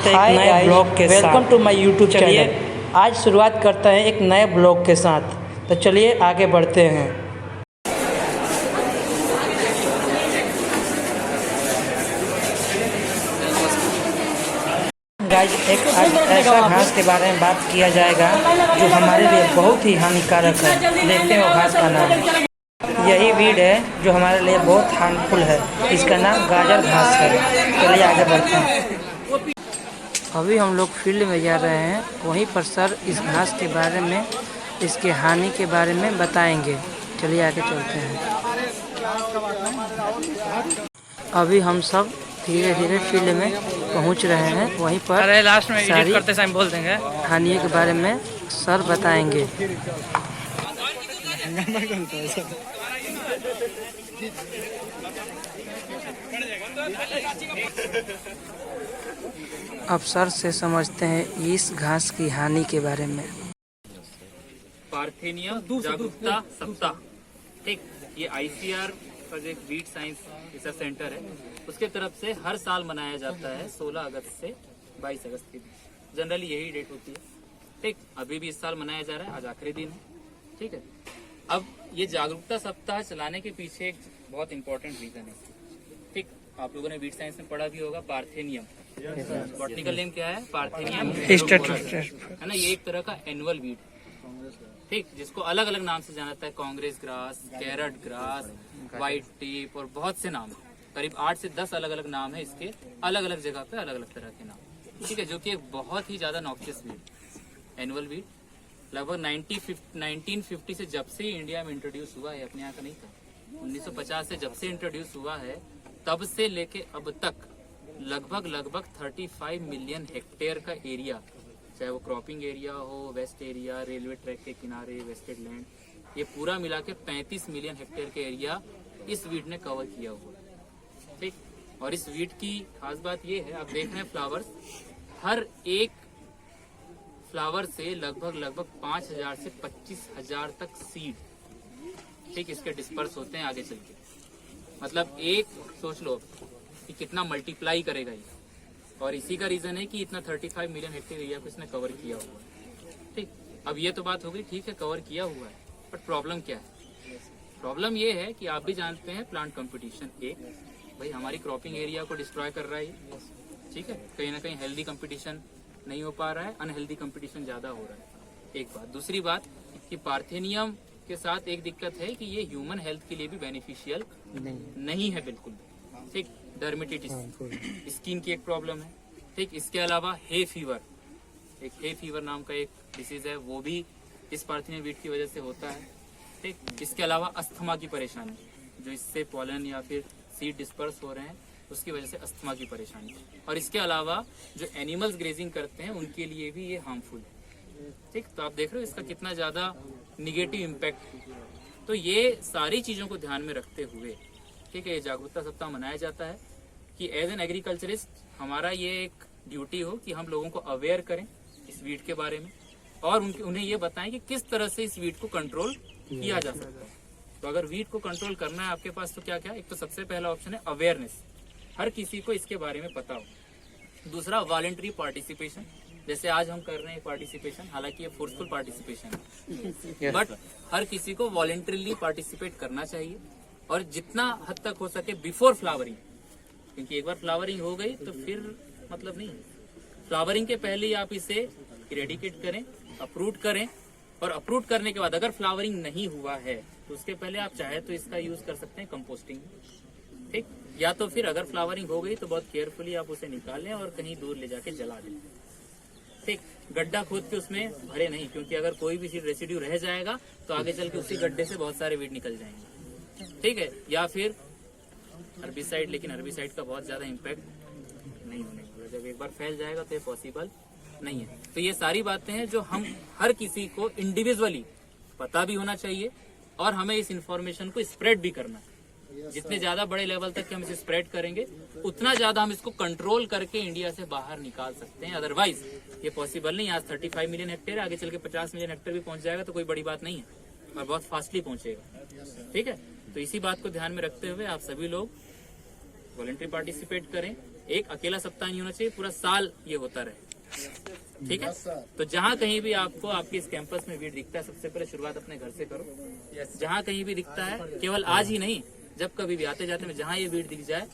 हैं एक नए ब्लॉग के साथ। Welcome to my YouTube channel. आज शुरुआत करते हैं एक नए ब्लॉग के साथ, तो चलिए आगे बढ़ते हैं। गाइस, एक ऐसा घास के बारे में बात किया जाएगा जो हमारे लिए बहुत ही हानिकारक है। देखते हैं वो घास का नाम। यही वीड है जो हमारे लिए बहुत हार्मफुल है। इसका नाम गाजर घास है। चलिए आगे बढ़ते हैं। अभी हम लोग फील्ड में जा रहे हैं, वहीं पर सर इस घास के बारे में, इसके हानि के बारे में बताएंगे। चलिए आगे चलते हैं। अभी हम सब धीरे धीरे फील्ड में पहुंच रहे हैं, वहीं पर लास्ट में एडिट करते समय बोल देंगे हानि के बारे में सर बताएंगे। अब सर से समझते हैं इस घास की हानि के बारे में। पार्थेनियम जागरूकता सप्ताह, ठीक, ये आईसीआर का जो एक वीट साइंस रिसर्च सेंटर है उसके तरफ से हर साल मनाया जाता है 16 अगस्त से 22 अगस्त के बीच। जनरली यही डेट होती है, ठीक। अभी भी इस साल मनाया जा रहा है, आज आखिरी दिन है, ठीक है। अब ये जागरूकता सप्ताह चलाने के पीछे एक बहुत इंपॉर्टेंट रीजन है, ठीक। आप लोगों ने वीट साइंस में पढ़ा भी होगा पार्थेनियम। बॉटनिकल नेम क्या है? पार्थेनियम है ना। ये एक तरह का एनुअल वीट, ठीक, जिसको अलग अलग नाम से जाना जाता है। Congress grass, carrot grass, white tape और बहुत से नाम है। करीब 8 से 10 अलग अलग नाम है इसके, अलग अलग जगह पे अलग अलग तरह के नाम, ठीक है। जो कि एक बहुत ही ज्यादा नॉक्सियस वीट, एनुअल वीट, लगभग 1950 से जब से इंडिया में इंट्रोड्यूस हुआ है, अपने यहाँ का नहीं था, 1950 से जब से इंट्रोड्यूस हुआ है तब से लेके अब तक लगभग 35 मिलियन हेक्टेयर का एरिया, चाहे वो क्रॉपिंग एरिया हो, वेस्ट एरिया, रेलवे ट्रैक के किनारे, वेस्टेड लैंड, ये पूरा मिला के 35 मिलियन हेक्टेयर का एरिया इस वीट ने कवर किया हुआ है, ठीक। और इस वीट की खास बात ये है, आप देख रहे हैं फ्लावर्स, हर एक फ्लावर से लगभग 5,000 से 25,000 तक सीड, ठीक, इसके डिस्पर्स होते हैं आगे चल के। मतलब एक सोच लो कि कितना मल्टीप्लाई करेगा ये, और इसी का रीजन है कि इतना 35 मिलियन हेक्टेयर एरिया को इसने कवर किया हुआ है, ठीक। अब ये तो बात हो गई, ठीक है, कवर किया हुआ है, बट प्रॉब्लम क्या है? प्रॉब्लम ये है कि आप भी जानते हैं प्लांट कंपटीशन, एक भाई हमारी क्रॉपिंग एरिया को डिस्ट्रॉय कर रहा है, ठीक है। कहीं ना कहीं हेल्दी कंपटीशन नहीं हो पा रहा है, अनहेल्दी कंपटीशन ज्यादा हो रहा है, एक बात। दूसरी बात कि पार्थेनियम के साथ एक दिक्कत है कि ये ह्यूमन हेल्थ के लिए भी बेनिफिशियल नहीं है बिल्कुल, ठीक। डर्मेटिटिस, स्किन की एक प्रॉब्लम है, ठीक। इसके अलावा हे फीवर, एक हे फीवर नाम का एक डिसीज है, वो भी इस पार्थेनियम वीट की वजह से होता है, ठीक। इसके अलावा अस्थमा की परेशानी, जो इससे पॉलन या फिर सीड डिस्पर्स हो रहे हैं उसकी वजह से अस्थमा की परेशानी, और इसके अलावा जो एनिमल्स ग्रेजिंग करते हैं उनके लिए भी ये हार्मफुल है, ठीक। तो आप देख रहे हो इसका कितना ज्यादा निगेटिव इम्पैक्ट। तो ये सारी चीजों को ध्यान में रखते हुए, ठीक है, ये जागरूकता सप्ताह मनाया जाता है कि एज एन एग्रीकल्चरिस्ट हमारा ये एक ड्यूटी हो कि हम लोगों को अवेयर करें इस वीट के बारे में, और उन्हें ये बताएं कि किस तरह से इस वीट को कंट्रोल किया जा सकता है। तो अगर वीट को कंट्रोल करना है आपके पास तो क्या क्या, एक तो सबसे पहला ऑप्शन है अवेयरनेस, हर किसी को इसके बारे में पता हो। दूसरा वॉलंटरी पार्टिसिपेशन, जैसे आज हम कर रहे हैं पार्टिसिपेशन, हालांकि ये फोर्सफुल पार्टिसिपेशन है, बट हर किसी को वॉलंटरीली पार्टिसिपेट करना चाहिए, और जितना हद तक हो सके बिफोर फ्लावरिंग, क्योंकि एक बार फ्लावरिंग हो गई तो फिर मतलब नहीं है। फ्लावरिंग के पहले ही आप इसे इरेडिकेट करें, अप्रूट करें, और अप्रूट करने के बाद अगर फ्लावरिंग नहीं हुआ है तो उसके पहले आप चाहे तो इसका यूज कर सकते हैं कंपोस्टिंग, ठीक। या तो फिर अगर फ्लावरिंग हो गई तो बहुत केयरफुली आप उसे निकालें और कहीं दूर ले जाके जला दें, ठीक। गड्ढा खोद के उसमें भरे नहीं, क्योंकि अगर कोई भी सीड रेसिड्यू रह जाएगा तो आगे चल के उसी गड्ढे से बहुत सारे वीड निकल जाएंगे, ठीक है। या फिर हर्बिसाइड, लेकिन हर्बिसाइड का बहुत ज्यादा इम्पैक्ट नहीं होने वाला, जब एक बार फैल जाएगा तो ये पॉसिबल नहीं है। तो ये सारी बातें हैं जो हम हर किसी को इंडिविजुअली पता भी होना चाहिए, और हमें इस इंफॉर्मेशन को स्प्रेड भी करना है। जितने ज्यादा बड़े लेवल तक हम इसे स्प्रेड करेंगे उतना ज्यादा हम इसको कंट्रोल करके इंडिया से बाहर निकाल सकते हैं, अदरवाइज ये पॉसिबल नहीं। आज 35 मिलियन हेक्टेयर, आगे चल के 50 मिलियन हेक्टेयर भी पहुंच जाएगा तो कोई बड़ी बात नहीं है, और बहुत फास्टली पहुंचेगा, ठीक है। तो इसी बात को ध्यान में रखते हुए आप सभी लोग वॉलंटरी पार्टिसिपेट करें, एक अकेला सप्ताह नहीं होना चाहिए, पूरा साल ये होता रहे। ठीक है, तो जहाँ कहीं भी आपको आपके इस कैंपस में वीड दिखता है, सबसे पहले शुरुआत अपने घर से करो। जहाँ कहीं भी दिखता है, केवल आज ही नहीं, जब कभी भी आते जाते में जहाँ ये वीड दिख जाए,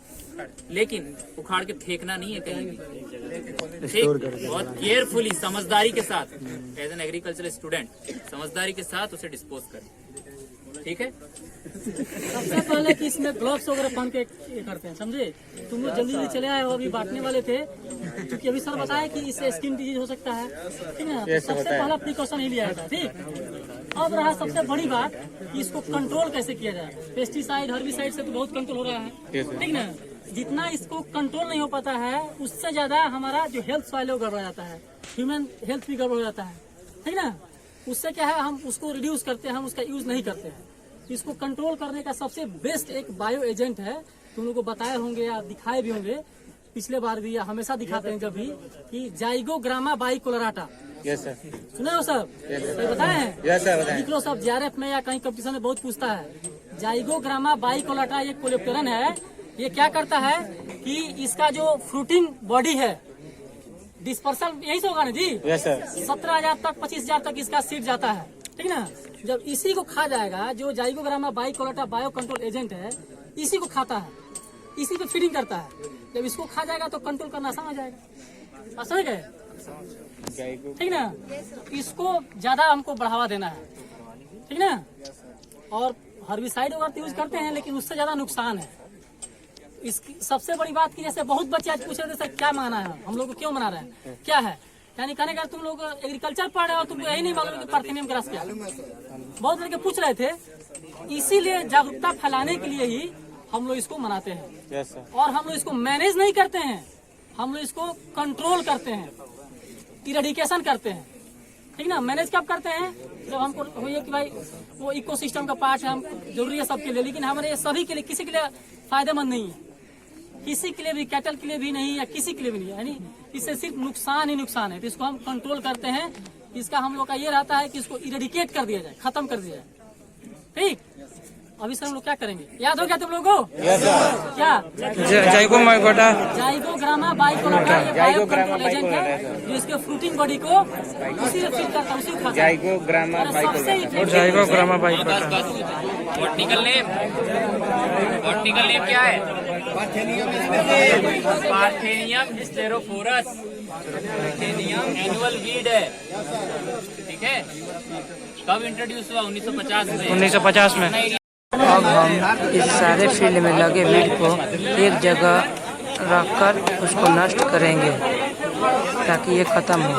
लेकिन उखाड़ के फेंकना नहीं है कहीं भी। ठीक, बहुत केयरफुली, समझदारी के साथ, एज एन एग्रीकल्चरल स्टूडेंट समझदारी के साथ उसे डिस्पोज करें। ठीक है, सबसे पहले कि इसमें ग्लव्स वगैरह पहन के ये करते हैं, समझे। तुम लोग जल्दी जल्दी चले आए हो, अभी बांटने वाले थे, क्योंकि अभी सर बताया कि इससे स्किन डिजीज हो सकता है, ठीक है ना। तो सबसे पहला प्रिकॉशन ही लिया था। ठीक, अब रहा सबसे बड़ी बात कि इसको कंट्रोल कैसे किया जाए। पेस्टिसाइड, हर्बिसाइड से तो बहुत कंट्रोल हो रहा है, ठीक ना। जितना इसको कंट्रोल नहीं हो पाता है, उससे ज्यादा हमारा जो हेल्थ सॉइल है वो गड़बड़ जाता है, ह्यूमन हेल्थ भी गड़बड़ हो जाता है, ठीक ना। उससे क्या है, हम उसको रिड्यूस करते हैं, हम उसका यूज नहीं करते हैं। इसको कंट्रोल करने का सबसे बेस्ट एक बायो एजेंट है, तुम लोग को बताए होंगे या दिखाए भी होंगे पिछले बार भी, या हमेशा दिखाते हैं जब भी, कि जाइगोग्रामा बाइकोलराटा। यस सर, सुने हो सब? ये बताए हैं? यस सर, बताएं। लिख लो सब, JRF में या कहीं कंपटीशन में बहुत पूछता है। जाइगोग्रामा बाइकोलराटा ये कोलेप्टेरन है। ये क्या करता है कि इसका जो फ्रूटिंग बॉडी है, डिस्पर्सल यही से होगा ना जी। यस सर, 17,000 तक 25,000 तक इसका सीड जाता है, ठीक ना। जब इसी को खा जाएगा, जो जाइगोग्रामा बाइकोलराटा बायो कंट्रोल एजेंट है, इसी को खाता है, इसी पे फीडिंग करता है। जब इसको खा जाएगा तो कंट्रोल करना आसान हो जाएगा। समझ गए? ठीक ना। इसको ज्यादा हमको बढ़ावा देना है, ठीक ना। और हर्बिसाइड वगैरह यूज करते हैं, लेकिन उससे ज्यादा नुकसान है। इसकी सबसे बड़ी बात की, जैसे बहुत बच्चे आज पूछ रहे थे सर क्या मना है, हम लोग को क्यों मना रहे हैं, क्या है, यानी कहने का तुम लोग एग्रीकल्चर पढ़ रहे हो, तुमको यही नहीं मालूम कि पार्थेनियम ग्रास क्या है। बहुत लड़के पूछ रहे थे, इसीलिए जागरूकता फैलाने के लिए ही हम लोग इसको मनाते हैं। यस सर, और हम लोग इसको मैनेज नहीं करते हैं, हम लोग इसको कंट्रोल करते हैं, इरेडिकेशन करते हैं, ठीक ना। मैनेज कब करते हैं, जब हमको हुई कि भाई वो इकोसिस्टम का पार्ट है, हम जरूरी है सबके लिए, लेकिन हमारे सभी के लिए, किसी के लिए फायदेमंद नहीं है, किसी के लिए भी, कैटल के लिए भी नहीं, या किसी के लिए भी नहीं, यानी इससे सिर्फ नुकसान ही नुकसान है। तो इसको हम कंट्रोल करते हैं। इसका हम लोग का ये रहता है कि इसको इरेडिकेट कर दिया जाए, खत्म कर दिया जाए। ठीक, अभी सर हम लोग क्या करेंगे, याद हो गया तुम लोगों को? क्या जाइगोग्रामा बाइकोलराटा, ये बायो कंट्रोल एजेंट है, जो इसके फ्रूटिंग बॉडी को उसी से फीड करता है, उसी को खाता है। Zygogramma Zygogramma बाइकोलराटा। बॉटनिकल नेम क्या है? पार्थेनियम स्टेरोफोरस। पार्थेनियम एनुअल वीड है, ठीक है। कब इंट्रोड्यूस हुआ? 1950 में। 1950 में। अब हम इस सारे फील्ड में लगे वीड को एक जगह रखकर उसको नष्ट करेंगे ताकि ये खत्म हो।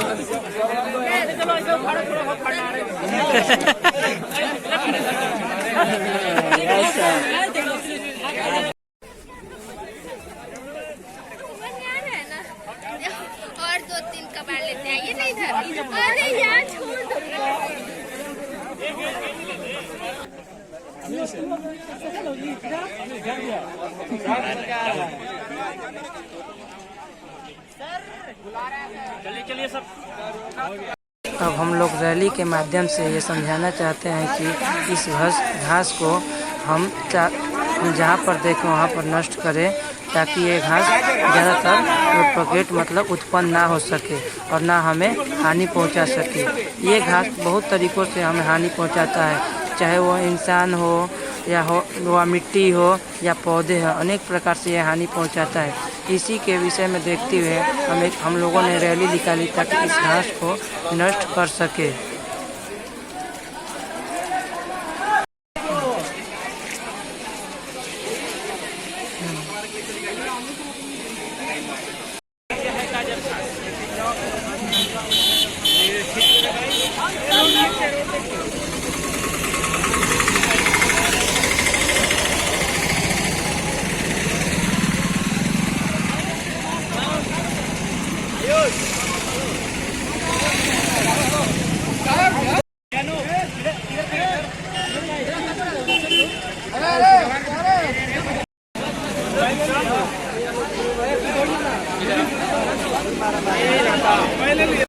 और 2-3 कबाड़ लेते हैं, ये नहीं धर। अरे यार छोड़ दो। चलिए सब। अब हम लोग रैली के माध्यम से ये समझाना चाहते हैं कि इस घास को हम जहाँ पर देखें वहाँ पर नष्ट करें, ताकि ये घास ज़्यादातर प्रोपेगेट मतलब उत्पन्न ना हो सके और ना हमें हानि पहुँचा सके। ये घास बहुत तरीक़ों से हमें हानि पहुँचाता है, चाहे वो इंसान हो या वह मिट्टी हो या पौधे हो, अनेक प्रकार से यह हानि पहुंचाता है। इसी के विषय में देखते हुए हम लोगों ने रैली निकाली ताकि इस घास को नष्ट कर सके। पहले